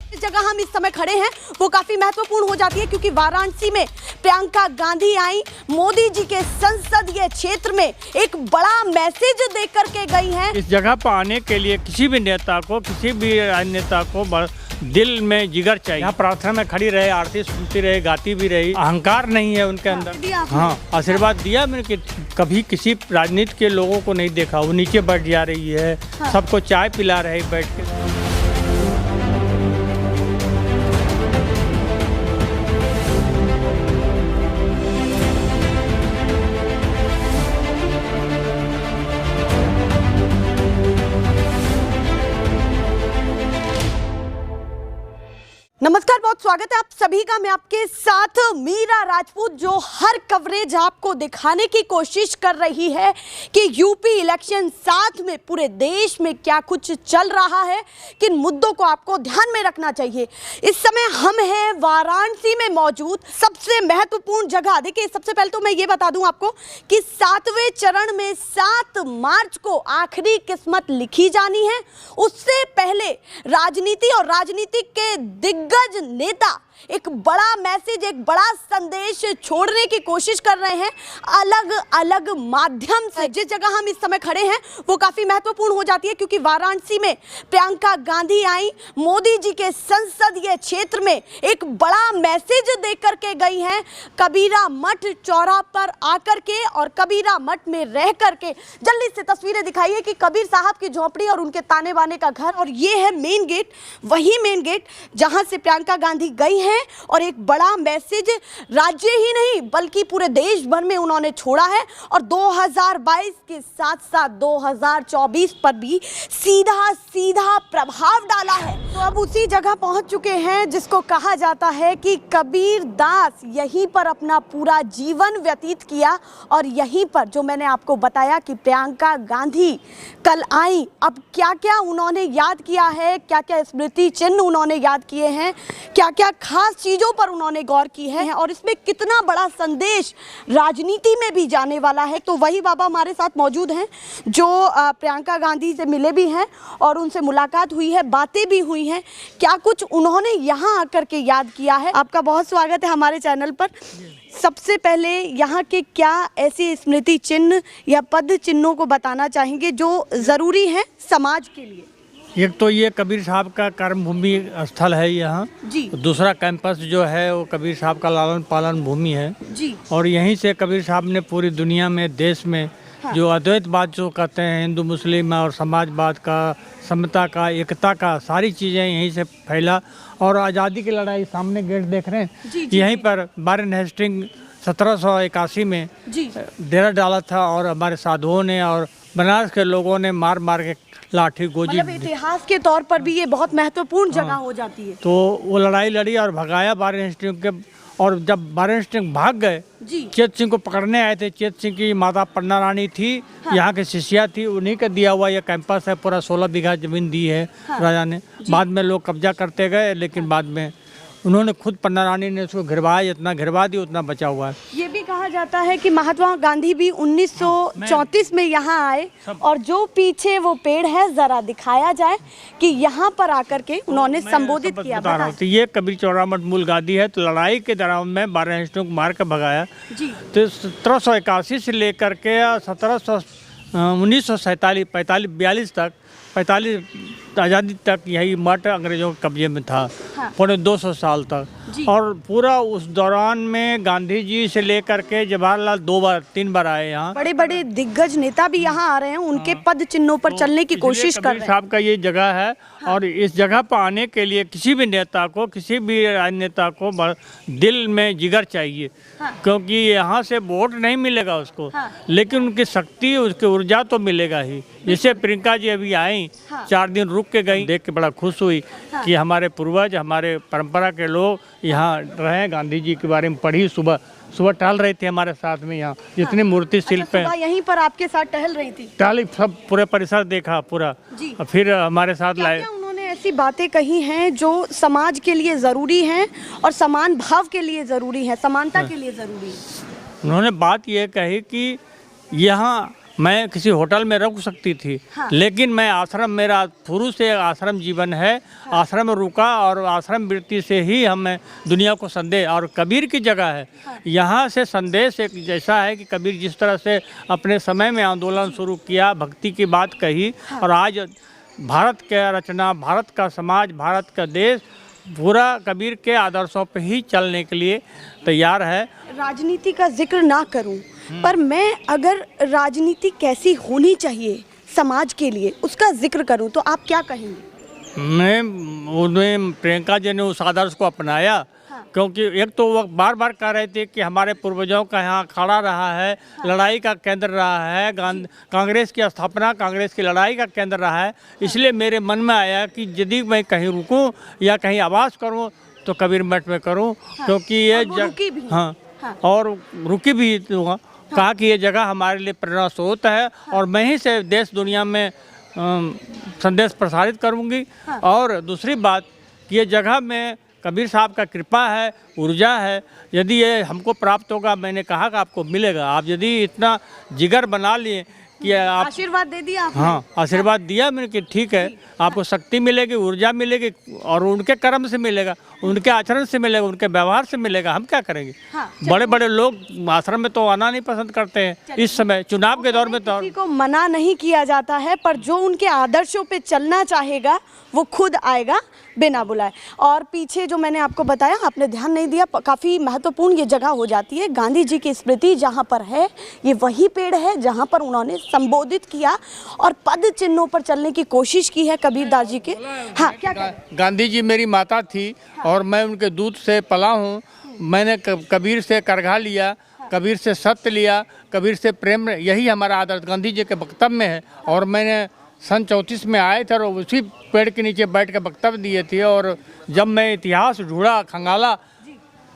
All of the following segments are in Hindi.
जिस जगह हम इस समय खड़े हैं वो काफी महत्वपूर्ण हो जाती है क्योंकि वाराणसी में प्रियंका गांधी आई, मोदी जी के संसदीय क्षेत्र में एक बड़ा मैसेज देकर के गई हैं। इस जगह पर आने के लिए किसी भी नेता को, किसी भी राजनेता को दिल में जिगर चाहिए। यहाँ प्रार्थना में खड़ी रहे, आरती सुनती रहे, गाती भी रही। अहंकार नहीं है उनके अंदर। हाँ, आशीर्वाद दिया मैंने कि कभी किसी राजनीति के लोगों को नहीं देखा। वो नीचे बैठ जा रही है, सबको चाय पिला रही बैठ के। नमस्कार, बहुत स्वागत है आप सभी का। मैं आपके साथ मीरा राजपूत, जो हर कवरेज आपको दिखाने की कोशिश कर रही है कि यूपी इलेक्शन, साथ में पूरे देश में क्या कुछ चल रहा है, किन मुद्दों को आपको ध्यान में रखना चाहिए। इस समय हम हैं वाराणसी में मौजूद सबसे महत्वपूर्ण जगह। देखिए, सबसे पहले तो मैं ये बता दूं आपको कि 7वें चरण में 7 मार्च को आखिरी किस्मत लिखी जानी है। उससे पहले राजनीति और राजनीतिक के दिग्गज नेता एक बड़ा मैसेज, एक बड़ा संदेश छोड़ने की कोशिश कर रहे हैं अलग अलग माध्यम से। जिस जगह हम इस समय खड़े हैं वो काफी महत्वपूर्ण हो जाती है क्योंकि वाराणसी में प्रियंका गांधी आई, मोदी जी के संसदीय क्षेत्र में एक बड़ा मैसेज देकर के गई हैं। कबीरा मठ चौराहे पर आकर के और कबीरा मठ में रह करके जल्दी से तस्वीरें दिखाइए कि कबीर साहब की झोपड़ी और उनके ताने बाने का घर, और ये है मेन गेट, वही मेन गेट जहां से प्रियंका गांधी गई है। और एक बड़ा मैसेज राज्य ही नहीं बल्कि पूरे देश भर में उन्होंने छोड़ा है और 2022 के साथ साथ 2024 पर भी सीधा सीधा प्रभाव डाला है। तो अब उसी जगह पहुंच चुके हैं जिसको कहा जाता है कि कबीर दास यहीं पर अपना पूरा जीवन व्यतीत किया। और यहीं पर जो मैंने आपको बताया कि प्रियंका गांधी कल आई, अब क्या क्या उन्होंने याद किया है, क्या क्या स्मृति चिन्ह उन्होंने याद किए हैं, क्या क्या खास चीजों पर उन्होंने गौर की है और इसमें कितना बड़ा संदेश राजनीति में भी जाने वाला है। तो वही बाबा हमारे साथ मौजूद हैं जो प्रियंका गांधी से मिले भी हैं और उनसे मुलाकात हुई है, बातें भी हुई हैं, क्या कुछ उन्होंने यहाँ आकर के याद किया है। आपका बहुत स्वागत है हमारे चैनल पर। सबसे पहले यहाँ के क्या ऐसे स्मृति चिन्ह या पद चिन्हों को बताना चाहेंगे जो ज़रूरी हैं समाज के लिए? एक तो ये कबीर साहब का कर्मभूमि स्थल है यहाँ जी। दूसरा कैंपस जो है वो कबीर साहब का लालन पालन भूमि है जी। और यहीं से कबीर साहब ने पूरी दुनिया में, देश में जो अद्वैतवाद जो कहते हैं, हिंदू मुस्लिम और समाजवाद का, समता का, एकता का, सारी चीज़ें यहीं से फैला। और आज़ादी की लड़ाई, सामने गेट देख रहे हैं, यहीं पर वारेन हेस्टिंग 1781 में डेरा डाला था और हमारे साधुओं ने और बनारस के लोगों ने मार मार के लाठी गोजी। मतलब इतिहास के तौर पर भी ये बहुत महत्वपूर्ण जगह हो जाती है। तो वो लड़ाई लड़ी और भगाया वारेन हेस्टिंग के। और जब वारेन हेस्टिंग भाग गए, चेत सिंह को पकड़ने आए थे। चेत सिंह की माता पन्ना रानी थी, यहाँ की शिष्या थी, उन्हीं का दिया हुआ ये कैंपस है। पूरा 16 बीघा जमीन दी है राजा ने। बाद में लोग कब्जा करते गए, लेकिन बाद में उन्होंने खुद, पन्ना रानी ने उसको घिरवाया, जितना घिरवा दी उतना बचा हुआ है। ये भी कहा जाता है कि महात्मा गांधी भी 1934 में यहाँ आए और जो पीछे वो पेड़ है जरा दिखाया जाए कि यहाँ पर आकर के उन्होंने संबोधित किया। तो ये कबीर चौराहा मठ मूल गादी है। तो लड़ाई के दौरान में वारेन हेस्टिंग को मार कर भगाया। तो 1781 से लेकर के 1942 तक 45 आज़ादी तक यही मठ अंग्रेजों के कब्जे में था। पौने 200 साल तक। और पूरा उस दौरान में गांधी जी से लेकर के जवाहरलाल 3 बार आए यहाँ। बड़े बड़े दिग्गज नेता भी यहाँ आ रहे हैं, उनके पद चिन्हों पर चलने की कोशिश कर रहे हैं। साहब का ये जगह है। और इस जगह पर आने के लिए किसी भी नेता को, किसी भी राजनेता को दिल में जिगर चाहिए। क्योंकि यहाँ से वोट नहीं मिलेगा उसको, लेकिन उनकी शक्ति, उसकी ऊर्जा तो मिलेगा ही। जैसे प्रियंका जी अभी आई, 4 दिन रुक के गई, देख के बड़ा खुश हुई कि हमारे पूर्वज, हमारे परंपरा के लोग यहाँ रहे। गांधी जी के बारे में पढ़ी, सुबह टहल रहे थे हमारे साथ में। यहाँ जितने मूर्ति शिल्प हैं, यहीं पर आपके साथ टहल रही थी? टहली, सब पूरे परिसर देखा पूरा। फिर हमारे साथ लाए। उन्होंने ऐसी बातें कही हैं जो समाज के लिए ज़रूरी हैं और समान भाव के लिए ज़रूरी है, समानता के लिए ज़रूरी है? उन्होंने बात ये कही कि यहाँ मैं किसी होटल में रुक सकती थी। लेकिन मैं आश्रम, मेरा शुरू से आश्रम जीवन है, आश्रम में रुका और आश्रम वृत्ति से ही हमें दुनिया को संदेश, और कबीर की जगह है, यहाँ से संदेश एक जैसा है कि कबीर जिस तरह से अपने समय में आंदोलन शुरू किया, भक्ति की बात कही, और आज भारत का रचना, भारत का समाज, भारत का देश पूरा कबीर के आदर्शों पे ही चलने के लिए तैयार है। राजनीति का जिक्र ना करूं, पर मैं अगर राजनीति कैसी होनी चाहिए समाज के लिए उसका जिक्र करूं तो आप क्या कहेंगे? उन्हें प्रियंका जी ने उस आदर्श को अपनाया। क्योंकि एक तो वो बार बार कह रहे थे कि हमारे पूर्वजों का यहाँ खड़ा रहा है, लड़ाई का केंद्र रहा है, कांग्रेस की स्थापना, कांग्रेस की लड़ाई का केंद्र रहा है। इसलिए मेरे मन में आया कि यदि मैं कहीं रुकूं या कहीं आवाज़ करूं तो कबीर मठ में करूं। क्योंकि ये और रुकी भी दूँगा। कहा कि ये जगह हमारे लिए प्रेरणा स्रोत है और मैं ही से देश दुनिया में संदेश प्रसारित करूँगी। और दूसरी बात कि ये जगह में कबीर साहब का कृपा है, ऊर्जा है, यदि ये हमको प्राप्त होगा, मैंने कहा कि आपको मिलेगा। आप यदि इतना जिगर बना लिए कि आप आशीर्वाद दे दिया आपने। हाँ, आशीर्वाद दिया मैंने कि ठीक है, आपको शक्ति मिलेगी, ऊर्जा मिलेगी, और उनके कर्म से मिलेगा, उनके आचरण से मिलेगा, उनके व्यवहार से मिलेगा। हम क्या करेंगे? बड़े बड़े लोग आश्रम में तो आना नहीं पसंद करते हैं इस समय चुनाव के दौर में। तो किसी को मना नहीं किया जाता है, पर जो उनके आदर्शों पे चलना चाहेगा वो खुद आएगा बिना बुलाए। और पीछे जो मैंने आपको बताया, आपने ध्यान नहीं दिया, काफ़ी महत्वपूर्ण ये जगह हो जाती है। गांधी जी की स्मृति जहाँ पर है, ये वही पेड़ है जहाँ पर उन्होंने संबोधित किया और पद चिन्हों पर चलने की कोशिश की है कबीरदास जी के। हाँ, क्या गांधी जी मेरी माता थी और मैं उनके दूध से पला हूँ। मैंने कबीर से करघा लिया, कबीर से सत्य लिया, कबीर से प्रेम, यही हमारा आदर्श गांधी जी के वक्तव्य में है। और मैंने सन 34 में आए थे और उसी पेड़ के नीचे बैठ के वक्तव्य दिए थे। और जब मैं इतिहास ढूंढा, खंगाला,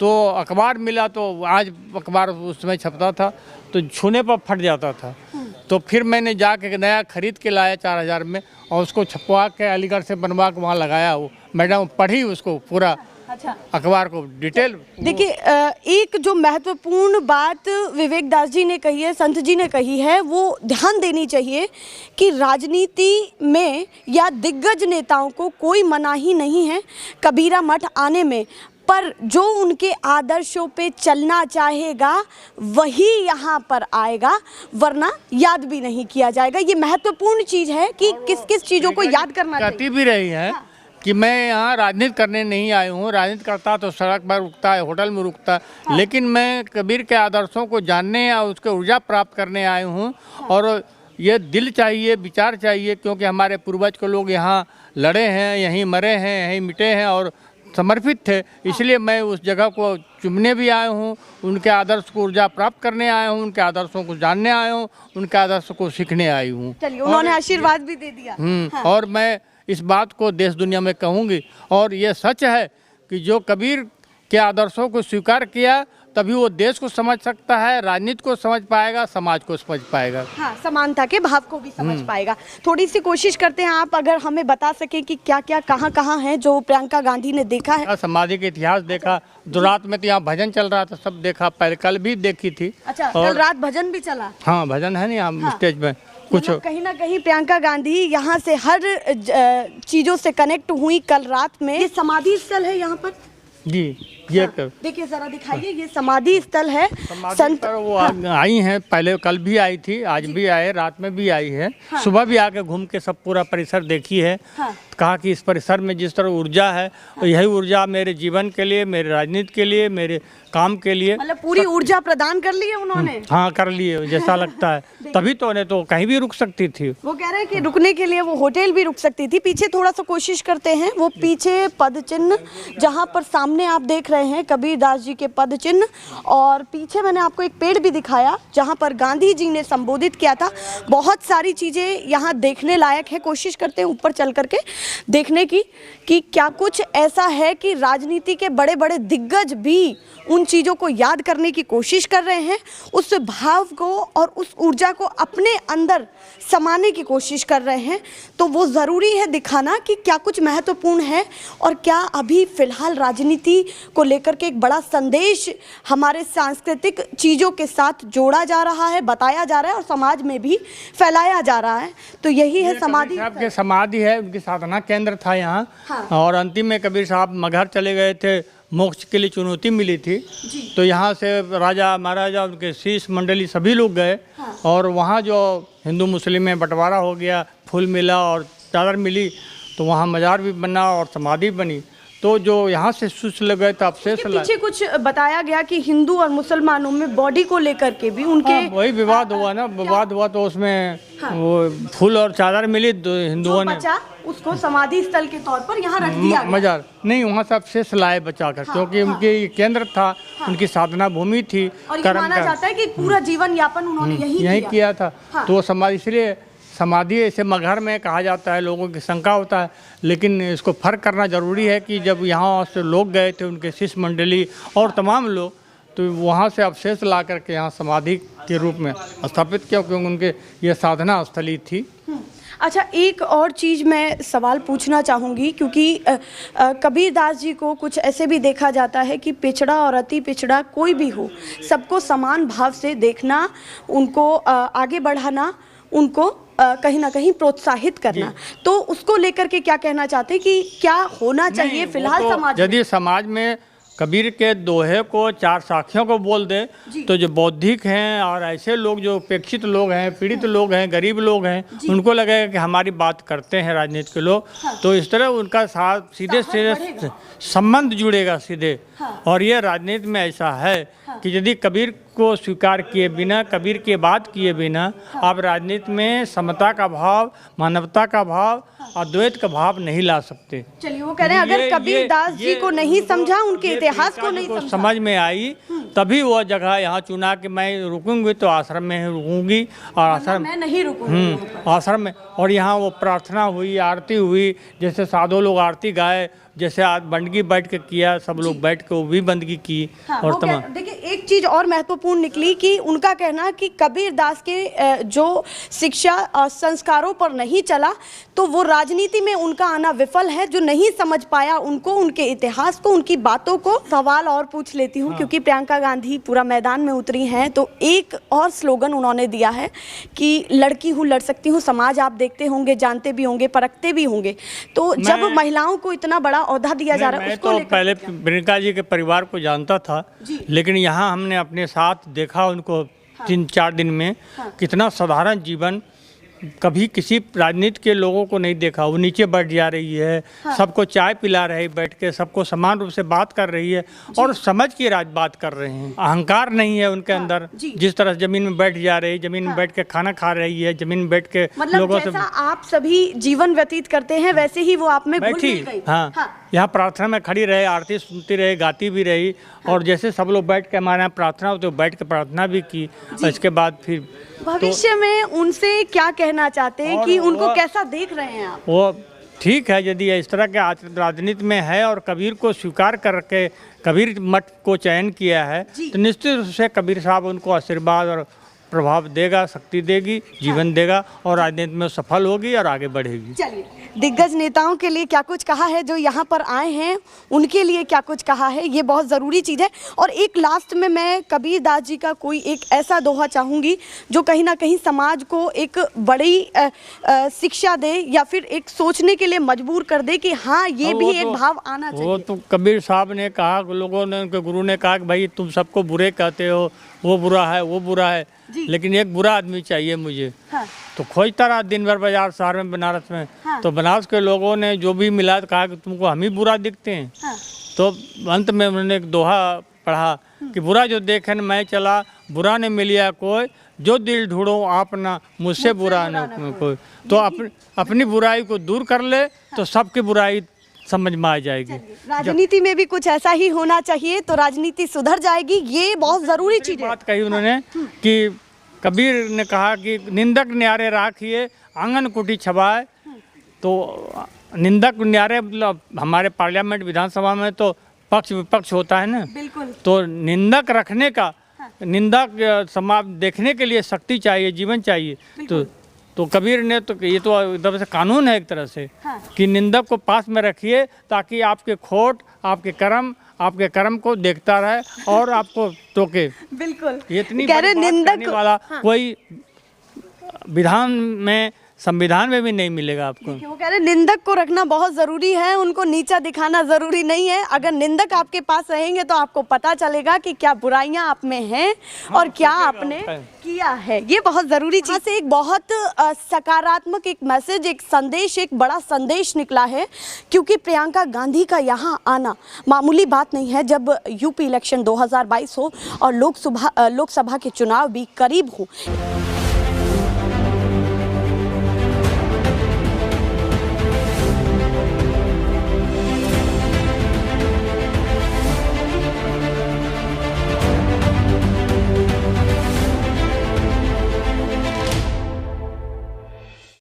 तो अखबार मिला, तो आज अखबार उस समय छपता था तो छूने पर फट जाता था। तो फिर मैंने जाके नया खरीद के लाया 4000 में और उसको छपवा के अलीगढ़ से बनवा के वहाँ लगाया। वो मैडम पढ़ी उसको पूरा, अखबार को डिटेल। देखिए, एक जो महत्वपूर्ण बात विवेक दास जी ने कही है, संत जी ने कही है, वो ध्यान देनी चाहिए कि राजनीति में या दिग्गज नेताओं को कोई मनाही नहीं है कबीरा मठ आने में, पर जो उनके आदर्शों पे चलना चाहेगा वही यहाँ पर आएगा, वरना याद भी नहीं किया जाएगा। ये महत्वपूर्ण चीज़ है कि किस किस चीज़ों को याद करना चाहिए। कहती भी रही है कि मैं यहाँ राजनीति करने नहीं आई हूँ, राजनीति करता तो सड़क पर रुकता है, होटल में रुकता है, लेकिन मैं कबीर के आदर्शों को जानने या उसके ऊर्जा प्राप्त करने आई हूँ। और ये दिल चाहिए, विचार चाहिए, क्योंकि हमारे पूर्वज के लोग यहाँ लड़े हैं, यहीं मरे हैं, यहीं मिटे हैं और समर्पित थे। इसलिए मैं उस जगह को चुमने भी आया हूँ, उनके आदर्श को ऊर्जा प्राप्त करने आया हूँ, उनके आदर्शों को जानने आया हूँ, उनके आदर्शों को सीखने आई हूँ। चलिए, उन्होंने आशीर्वाद भी दे दिया। और मैं इस बात को देश दुनिया में कहूँगी। और ये सच है कि जो कबीर के आदर्शों को स्वीकार किया तभी वो देश को समझ सकता है, राजनीति को समझ पाएगा, समाज को समझ पाएगा। हाँ, समानता के भाव को भी समझ पाएगा। थोड़ी सी कोशिश करते हैं, आप अगर हमें बता सकें कि क्या क्या कहाँ है जो प्रियंका गांधी ने देखा है। सामाजिक इतिहास देखा, दो रात में तो यहाँ भजन चल रहा था, सब देखा, पहले कल भी देखी थी। अच्छा, कल रात भजन भी चला? हाँ, भजन है ना यहाँ स्टेज में कुछ। कहीं ना कहीं प्रियंका गांधी यहाँ से हर चीजों से कनेक्ट हुई कल रात में। ये समाधि स्थल है यहाँ पर जी, ये देखिए जरा दिखाइए, ये समाधि स्थल है। संत वो आई हैं, पहले कल भी आई थी, आज भी आए, रात में भी आई है, सुबह भी आके घूम के सब पूरा परिसर देखी है। कहा कि इस परिसर में जिस तरह ऊर्जा है, यही ऊर्जा मेरे जीवन के लिए, मेरे राजनीति के लिए, मेरे काम के लिए, मतलब पूरी ऊर्जा प्रदान कर ली है उन्होंने। हाँ, कर लिए जैसा लगता है। तभी तो उन्हें तो कहीं भी रुक सकती थी। वो कह रहे हैं कि रुकने के लिए वो होटल भी रुक सकती थी। पीछे थोड़ा सा कोशिश करते हैं, वो पीछे पद चिन्ह जहाँ पर सामने आप देख रहे हैं कबीरदास जी के पद चिन्ह, और पीछे मैंने आपको एक पेड़ भी दिखाया जहाँ पर गांधी जी ने संबोधित किया था। बहुत सारी चीज़ें यहाँ देखने लायक है। कोशिश करते हैं ऊपर चल करके देखने की कि क्या कुछ ऐसा है कि राजनीति के बड़े बड़े दिग्गज भी उन चीज़ों को याद करने की कोशिश कर रहे हैं, उस भाव को और उस ऊर्जा को अपने अंदर समाने की कोशिश कर रहे हैं। तो वो ज़रूरी है दिखाना कि क्या कुछ महत्वपूर्ण है और क्या अभी फ़िलहाल राजनीति को लेकर के एक बड़ा संदेश हमारे सांस्कृतिक चीज़ों के साथ जोड़ा जा रहा है, बताया जा रहा है और समाज में भी फैलाया जा रहा है। तो यही है समाधि। साहब के समाधि है, उनकी साधना केंद्र था यहाँ। हाँ। और अंतिम में कबीर साहब मगहर चले गए थे, मोक्ष के लिए चुनौती मिली थी। तो यहाँ से राजा महाराजा उनके शीश मंडली सभी लोग गए। हाँ। और वहाँ जो हिंदू मुस्लिम में बंटवारा हो गया, फूल मिला और चादर मिली, तो वहाँ मज़ार भी बना और समाधि बनी। तो जो यहाँ से सुस लग गए, तब से पीछे कुछ बताया गया कि हिंदू और मुसलमानों में बॉडी को लेकर के भी उनके वही विवाद हुआ ना, विवाद हुआ तो उसमें वो फूल और चादर मिली, हिंदुओं ने बचा उसको समाधि स्थल के तौर पर यहाँ रख दिया गया। मजार नहीं, वहाँ सब शेष लाए बचा कर, क्योंकि उनके केंद्र था, उनकी साधना भूमि थी। और ये माना जाता है कि पूरा जीवन यापन उन्होंने यही किया था। तो वो समाधि, इसलिए समाधि ऐसे मगहर में कहा जाता है, लोगों की शंका होता है, लेकिन इसको फर्क करना जरूरी है कि जब यहाँ से लोग गए थे, उनके शिष्य मंडली और तमाम लोग, तो वहाँ से अवशेष ला करके यहाँ समाधि के रूप में स्थापित किया, क्योंकि उनके ये साधना स्थली थी। अच्छा, एक और चीज़ मैं सवाल पूछना चाहूँगी, क्योंकि कबीरदास जी को कुछ ऐसे भी देखा जाता है कि पिछड़ा और अति पिछड़ा कोई भी हो, सबको समान भाव से देखना, उनको आगे बढ़ाना, उनको कहीं ना कहीं प्रोत्साहित करना। तो उसको लेकर के क्या कहना चाहते हैं कि क्या होना चाहिए फिलहाल समाज में? यदि समाज में कबीर के दोहे को, चार साखियों को बोल दे, तो जो बौद्धिक हैं और ऐसे लोग जो उपेक्षित लोग हैं, पीड़ित लोग हैं, गरीब लोग हैं, उनको लगेगा कि हमारी बात करते हैं राजनीति के लोग। तो इस तरह उनका साथ सीधे सीधे संबंध जुड़ेगा सीधे। और ये राजनीति में ऐसा है कि यदि कबीर को स्वीकार किए बिना, कबीर की बात किए बिना आप राजनीति में समता का भाव, मानवता का भाव, अद्वैत का भाव नहीं ला सकते। चलिए, वो कह रहे हैं अगर कबीरदास जी को नहीं समझा, उनके इतिहास को नहीं समझा, समझ में आई, तभी वो जगह यहाँ चुना कि मैं रुकूंगी तो आश्रम में ही रुकूंगी, और आश्रम मैं नहीं रुकूंगी आश्रम में। और यहाँ वो प्रार्थना हुई, आरती हुई, जैसे साधु लोग आरती गाए, जैसे आज बंदगी बैठ के किया, सब लोग बैठ के वो भी बंदगी की। और तमाम देखिए, एक चीज और महत्वपूर्ण निकली कि उनका कहना कि कबीरदास के जो शिक्षा और संस्कारों पर नहीं चला, तो वो राजनीति में उनका आना विफल है। जो नहीं समझ पाया उनको, उनके इतिहास को, उनकी बातों को। सवाल और पूछ लेती हूँ, क्योंकि प्रियंका गांधी पूरा मैदान में उतरी हैं, तो एक और स्लोगन उन्होंने दिया है कि लड़की हूँ, लड़ सकती हूँ। समाज आप देखते होंगे, जानते भी होंगे, परखते भी होंगे। तो जब महिलाओं को इतना बड़ा औहदा दिया जा रहा है, मैं तो पहले प्रियंका जी के परिवार को जानता था, लेकिन यहाँ हमने अपने साथ देखा उनको 3-4 दिन में, कितना साधारण जीवन, कभी किसी राजनीति के लोगों को नहीं देखा। वो नीचे बैठ जा रही है, सबको चाय पिला रही बैठ के, सबको समान रूप से बात कर रही है और समझ की बात कर रहे हैं। अहंकार नहीं है उनके अंदर। जिस तरह जमीन में बैठ जा रही, जमीन में बैठ के खाना खा रही है, जमीन में बैठ के लोगों से, आप सभी जीवन व्यतीत करते हैं, वैसे ही वो आप में बैठी। हाँ, यहाँ प्रार्थना में खड़ी रहे, आरती सुनती रहे, गाती भी रही। और जैसे सब लोग बैठ के हमारे यहाँ प्रार्थना होती है, बैठ के प्रार्थना भी की। इसके बाद फिर भविष्य में उनसे क्या कहना चाहते हैं कि उनको कैसा देख रहे हैं आप? वो ठीक है, यदि इस तरह के राजनीति में है और कबीर को स्वीकार करके कबीर मठ को चयन किया है, तो निश्चित रूप से कबीर साहब उनको आशीर्वाद और प्रभाव देगा, शक्ति देगी, जीवन देगा, और राजनीति में सफल होगी और आगे बढ़ेगी। चलिए, दिग्गज नेताओं के लिए क्या कुछ कहा है, जो यहाँ पर आए हैं उनके लिए क्या कुछ कहा है, ये बहुत ज़रूरी चीज़ है। और एक लास्ट में मैं कबीरदास जी का कोई एक ऐसा दोहा चाहूँगी जो कहीं ना कहीं समाज को एक बड़ी शिक्षा दे या फिर एक सोचने के लिए मजबूर कर दे कि हाँ, ये भी एक भाव आना चाहिए। वो तो कबीर साहब ने कहा, लोगों ने, उनके गुरु ने कहा कि भाई तुम सबको बुरे कहते हो, वो बुरा है, वो बुरा है, लेकिन एक बुरा आदमी चाहिए मुझे। तो खोजता रहा दिन भर बाजार शहर में, बनारस में। तो बनारस के लोगों ने जो भी मिला तो कहा कि तुमको हम ही बुरा दिखते हैं। तो अंत में उन्होंने एक दोहा पढ़ा कि बुरा जो देखे न मैं चला, बुरा ने मिलिया कोई, जो दिल ढूंढो आप ना, मुझसे बुरा न कोई। तो अपनी बुराई को दूर कर ले तो सबकी बुराई समझ में आ जाएगी। राजनीति में भी कुछ ऐसा ही होना चाहिए, तो राजनीति सुधर जाएगी। ये बहुत जरूरी चीज है। बात कही उन्होंने कि कबीर ने कहा कि निंदक न्यारे राखिए, आंगन कुटी छबाए। तो निंदक न्यारे मतलब हमारे पार्लियामेंट विधानसभा में तो पक्ष विपक्ष होता है ना, बिल्कुल। तो निंदक रखने का, निंदक समाज देखने के लिए शक्ति चाहिए, जीवन चाहिए। तो कबीर ने तो ये तो एकदम से कानून है एक तरह से, कि निंदक को पास में रखिए ताकि आपके खोट, आपके कर्म को देखता रहे और आपको टोके। बिल्कुल। इतनी कह बड़ी रहे बात निंदक करने वाला कोई संविधान में भी नहीं मिलेगा आपको। वो कह रहे निंदक को रखना बहुत जरूरी है, उनको नीचा दिखाना जरूरी नहीं है। अगर निंदक आपके पास रहेंगे तो आपको पता चलेगा कि क्या बुराइयां आप में हैं और क्या आपने किया है। ये बहुत जरूरी चीज से एक बहुत सकारात्मक एक मैसेज, एक संदेश, एक बड़ा संदेश निकला है, क्योंकि प्रियंका गांधी का यहाँ आना मामूली बात नहीं है। जब यूपी इलेक्शन 2022 हो और लोकसभा के चुनाव भी करीब हो,